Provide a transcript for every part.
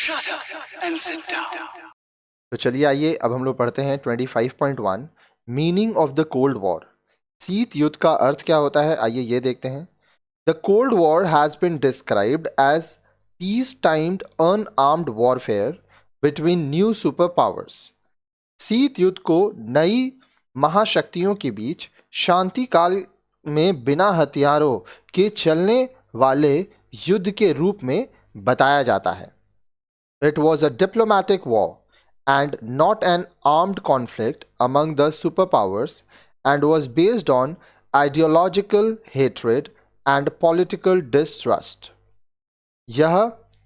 Shut up and sit down. तो चलिए आइए अब हम लोग पढ़ते हैं 25.1 meaning of the cold war. शीत युद्ध का अर्थ क्या होता है, आइए ये देखते हैं। The cold war has been described as peace timed unarmed warfare between new super powers. शीत युद्ध को नई महाशक्तियों के बीच शांति काल में बिना हथियारों के चलने वाले युद्ध के रूप में बताया जाता है। It was a diplomatic war and not an armed conflict among the superpowers and was based on ideological hatred and political distrust. यह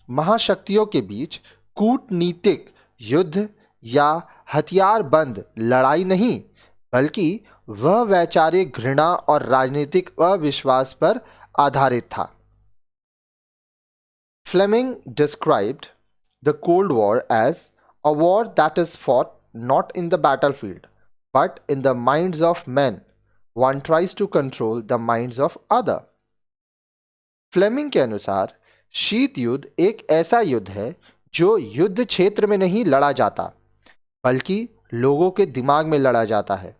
महाशक्तियों के बीच कूटनीतिक युद्ध या हथियारबंद लड़ाई नहीं, बल्कि वह वैचारिक घृणा और राजनीतिक अविश्वास पर आधारित था। Fleming described the Cold War as a war that is fought not in the battlefield, but in the minds of men. One tries to control the minds of other. Fleming के अनुसार शीत युद्ध एक ऐसा युद्ध है जो युद्ध क्षेत्र में नहीं लड़ा जाता, बल्कि लोगों के दिमाग में लड़ा जाता है।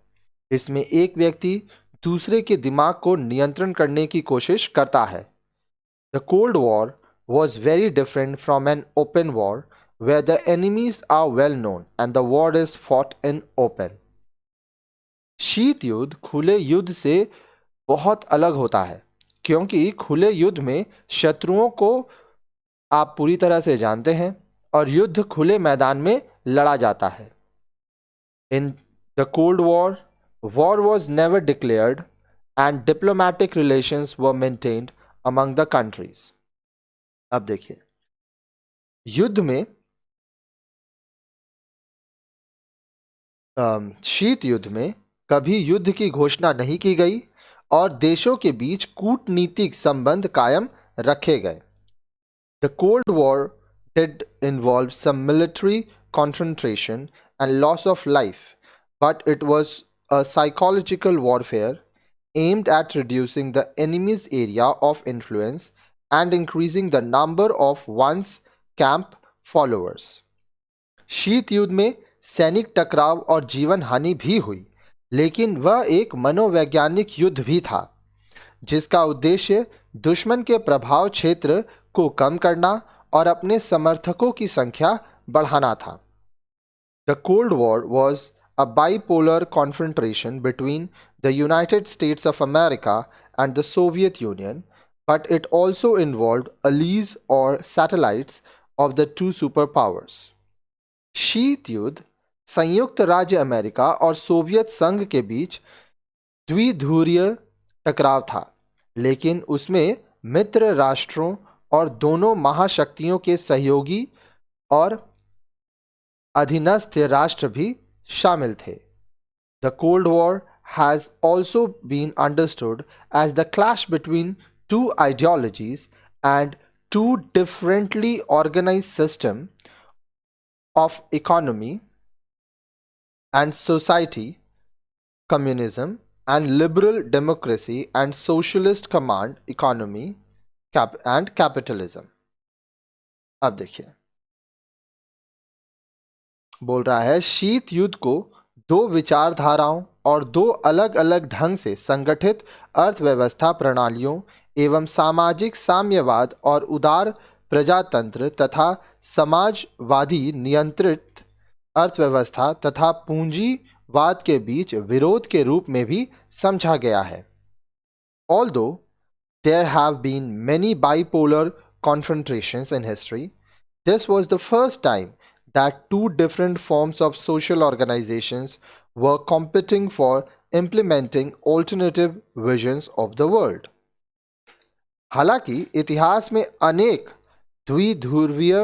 इसमें एक व्यक्ति दूसरे के दिमाग को नियंत्रण करने की कोशिश करता है। The Cold War was very different from an open war where the enemies are well known and the war is fought in open. शीत युद्ध खुले युद्ध से बहुत अलग होता है, क्योंकि खुले युद्ध में शत्रुओं को आप पूरी तरह से जानते हैं और युद्ध खुले मैदान में लड़ा जाता है। In the Cold War, war was never declared and diplomatic relations were maintained among the countries. अब देखिए, युद्ध में शीत युद्ध में कभी युद्ध की घोषणा नहीं की गई और देशों के बीच कूटनीतिक संबंध कायम रखे गए। The Cold War did involve some military confrontation and loss of life, but it was a psychological warfare aimed at reducing the enemy's area of influence and increasing the number of one's camp followers. शीत युद्ध में सैनिक टकराव और जीवन हानि भी हुई, लेकिन वह एक मनोवैज्ञानिक युद्ध भी था जिसका उद्देश्य दुश्मन के प्रभाव क्षेत्र को कम करना और अपने समर्थकों की संख्या बढ़ाना था। The Cold War was a bipolar confrontation between the United States of America and the Soviet Union, but it also involved allies or satellites of the two superpowers. शीत युद्ध संयुक्त राज्य अमेरिका और सोवियत संघ के बीच द्विध्रुवीय टकराव था, लेकिन उसमें मित्र राष्ट्रों और दोनों महाशक्तियों के सहयोगी और अधीनस्थ राष्ट्र भी शामिल थे। The Cold War has also been understood as the clash between two ideologies and two differently organized systems of economy and society, communism and liberal democracy and socialist command economy and capitalism. अब देखिए, बोल रहा है शीत युद्ध को दो विचारधाराओं और दो अलग अलग ढंग से संगठित अर्थव्यवस्था प्रणालियों एवं सामाजिक साम्यवाद और उदार प्रजातंत्र तथा समाजवादी नियंत्रित अर्थव्यवस्था तथा पूंजीवाद के बीच विरोध के रूप में भी समझा गया है। Although there have been many bipolar confrontations in history, this was the first time that two different forms of social organizations were competing for implementing alternative visions of the world. हालांकि इतिहास में अनेक द्विध्रुवीय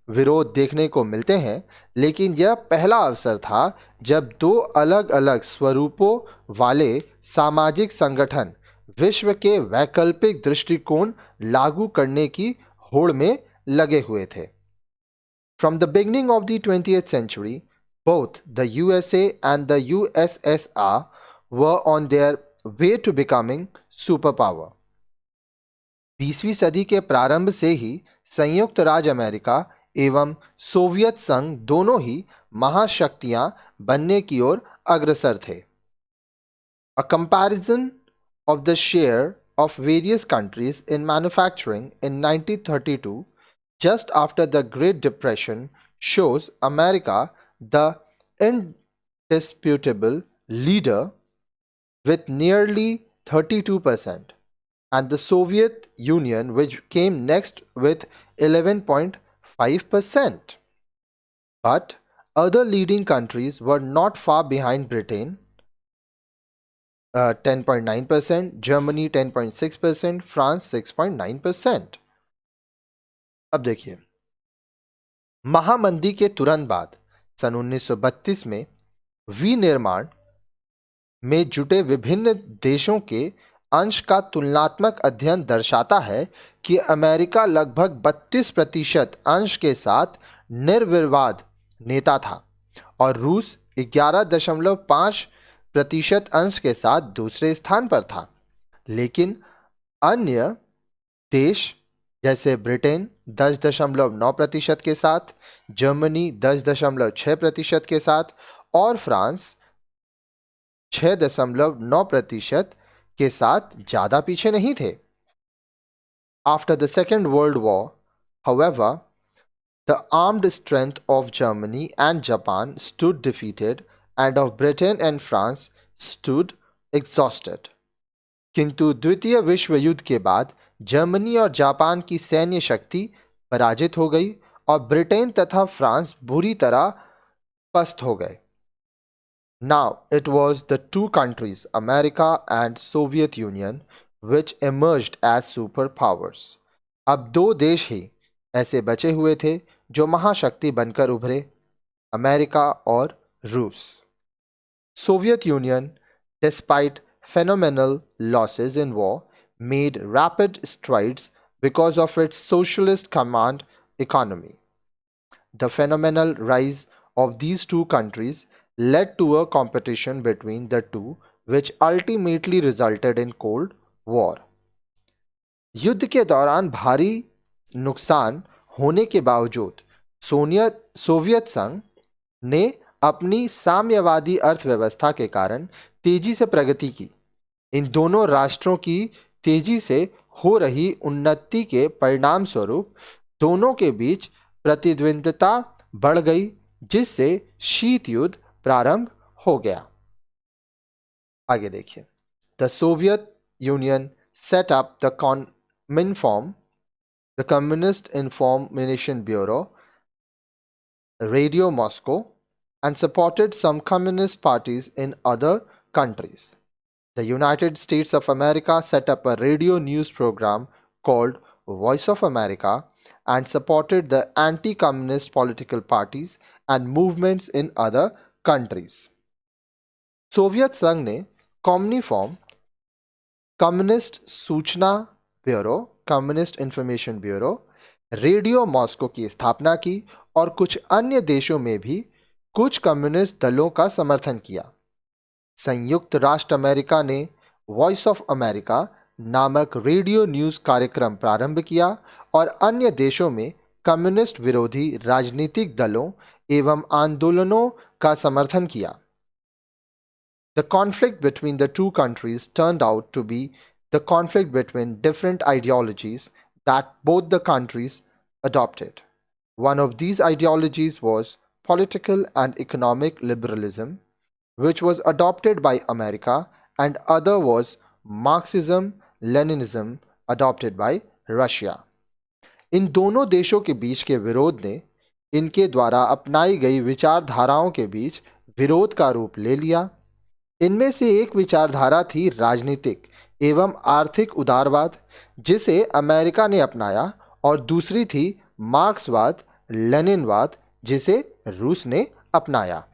विरोध देखने को मिलते हैं, लेकिन यह पहला अवसर था जब दो अलग अलग स्वरूपों वाले सामाजिक संगठन विश्व के वैकल्पिक दृष्टिकोण लागू करने की होड़ में लगे हुए थे। From the beginning of the 20th century, both the USA and the USSR were on their way to becoming superpower. 20वीं सदी के प्रारंभ से ही संयुक्त राज्य अमेरिका एवं सोवियत संघ दोनों ही महाशक्तियां बनने की ओर अग्रसर थे। A comparison of the share of various countries in manufacturing in 1932, just after the Great Depression, shows America the indisputable leader with nearly 32%, and the Soviet Union, which came next with 11.5%. But other leading countries were not far behind Britain, 10.9%, Germany 10.6%, France 6.9%. अब देखिए, महामंदी के तुरंत बाद सन 1932 में विनिर्माण में जुटे विभिन्न देशों के अंश का तुलनात्मक अध्ययन दर्शाता है कि अमेरिका लगभग 32% अंश के साथ निर्विवाद नेता था और रूस 11.5% अंश के साथ दूसरे स्थान पर था। लेकिन अन्य देश जैसे ब्रिटेन 10.9% के साथ, जर्मनी 10.6% के साथ और फ्रांस 6.9% के साथ ज्यादा पीछे नहीं थे। After the Second World War, however, the armed strength of Germany and Japan stood defeated, and of Britain and France stood exhausted. किंतु द्वितीय विश्व युद्ध के बाद जर्मनी और जापान की सैन्य शक्ति पराजित हो गई और ब्रिटेन तथा फ्रांस बुरी तरह पस्त हो गए। Now it was the two countries, America and Soviet Union, which emerged as superpowers. अब दो देश ही ऐसे बचे हुए थे जो महाशक्ति बनकर उभरे, अमेरिका और रूस। Soviet Union, despite phenomenal losses in war, made rapid strides because of its socialist command economy. The phenomenal rise of these two countries led to a competition between the two, which ultimately resulted in Cold War. युद्ध के दौरान भारी नुकसान होने के बावजूद Soviet संघ ने अपनी साम्यवादी अर्थव्यवस्था के कारण तेजी से प्रगति की। इन दोनों राष्ट्रों की तेजी से हो रही उन्नति के परिणाम स्वरूप दोनों के बीच प्रतिद्वंद्विता बढ़ गई, जिससे शीत युद्ध प्रारंभ हो गया। आगे देखिए, the Soviet union set up the Minform, the Communist Information Bureau, Radio Moscow, and supported some communist parties in other countries. The United States of America set up a radio news program called Voice of America and supported the anti-communist political parties and movements in other countries. Soviet संघ ने कॉम्युनिफॉर्म, communist सूचना bureau, communist information bureau, radio Moscow की स्थापना की और कुछ अन्य देशों में भी कुछ कम्युनिस्ट दलों का समर्थन किया। संयुक्त राष्ट्र अमेरिका ने वॉइस ऑफ अमेरिका नामक रेडियो न्यूज़ कार्यक्रम प्रारंभ किया और अन्य देशों में कम्युनिस्ट विरोधी राजनीतिक दलों एवं आंदोलनों का समर्थन किया। The conflict between the two countries turned out to be the conflict between different ideologies that both the countries adopted. One of these ideologies was political and economic liberalism, which was adopted by America, and other was Marxism-Leninism, adopted by Russia. इन दोनों देशों के बीच के विरोध ने इनके द्वारा अपनाई गई विचारधाराओं के बीच विरोध का रूप ले लिया। इनमें से एक विचारधारा थी राजनीतिक एवं आर्थिक उदारवाद, जिसे अमेरिका ने अपनाया, और दूसरी थी मार्क्सवाद, लेनिनवाद, जिसे रूस ने अपनाया।